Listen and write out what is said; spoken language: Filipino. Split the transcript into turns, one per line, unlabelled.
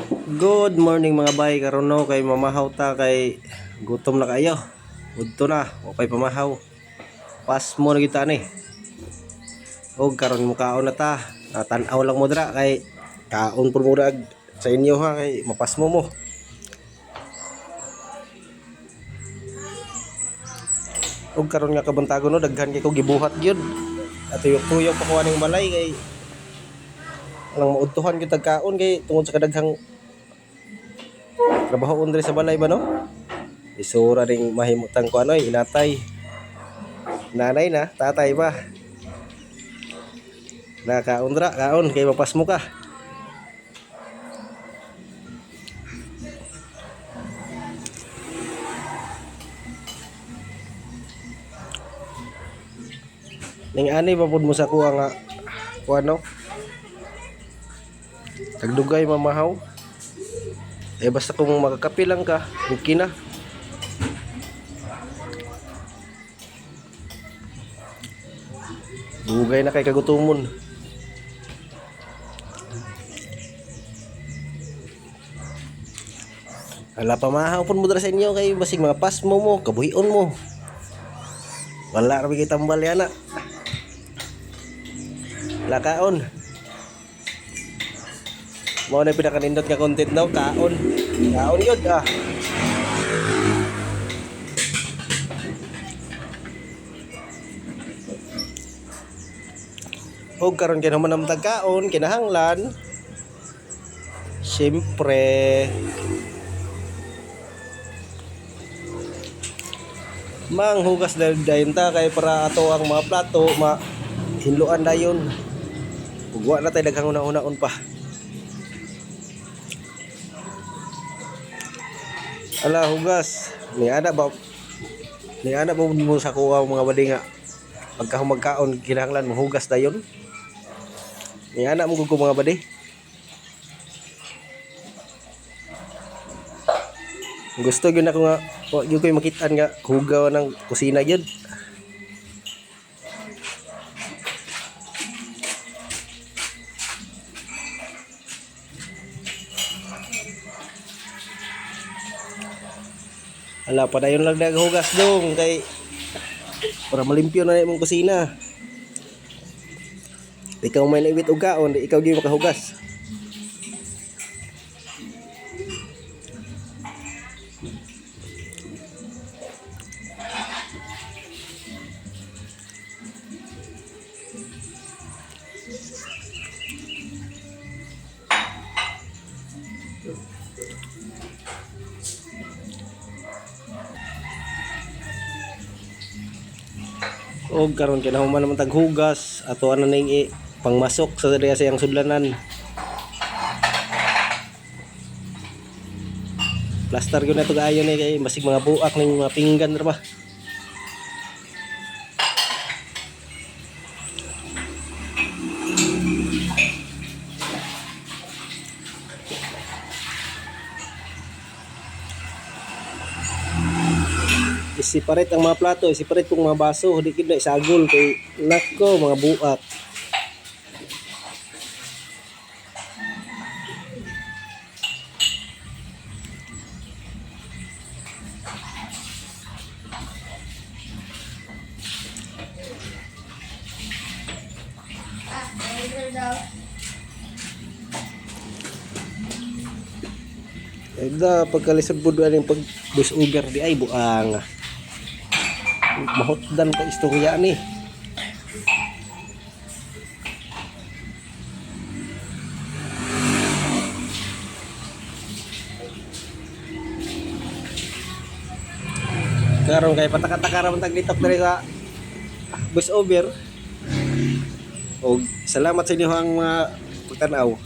Good morning mga bay, karon no kay mamahaw ta kay gutom na kayo. Udto na, o kay pamahaw. Pas mo na kita ni. Og karon mo kaon na ta. Tan-aw lang mo dira kay kaon pud mo dag sa inyo ha kay mapas mo. Og karon nga kabuntagon no daghan kay ko gibuhat gyud. At tuyok-tuyok pa ko aning balay kay nang maudtuhan gyud tag kaon kay tungod sa kadaghang trabaho undre sa balay ba no? Isura ring mahimutan ko inatay. Nanay na, tatay ba? Nakaundra, kaon kay mapas mo ka. Ning ani papud mo sa kuha nga kuano? Tagdugay mamahaw. Basta kung makakapi lang ka, okay na. Dugay na kay kagutumon. Ala pamahaw pun mo dira sa inyo kay basig mga pas mo, kabuhion mo. Wala ra bigay tambal yana. Lakaon. Mao na pinakanindot nga content daw, kaon. Kaon yun ah. Og karon kay naman namtag kaon kinahanglan. Siyempre manghugas dayon ta kay para ato ang mga plato hinluan dayon. Ugwa na tay daghang una-unaon pa. Ala hugas ni ana ba mo sa kuha mga badi nga magkaon kinahanglan mo hugas dayon ni ana mo gud mga badi. Gusto gyud ako nga gyud koy makitaan nga hugaw ng kusina gyud. Ala pa dayon lang naghugas dong kay para malimpyo na imong kusina. Ikaw may naibit og kaon, di ikaw gyud makahugas. Og karon kinahuman naman taghugas ato ana ning pangmasok sa diya sa iyang sudlanan. Plaster gyud na to gaayo ni kay basig mga buak ning mga pinggan ra ba. I-separate ang mga plato, i-separate kong mga baso, di gid na isagol kay nako mga buak. Eda pagkalisod pud aning pag busugar di ay buang. Mahotdan ka istorya ni. Karon kay pataka-taka ra man tag litok diri sa voice over. Og salamat sa inyo ang mga pagtanaw.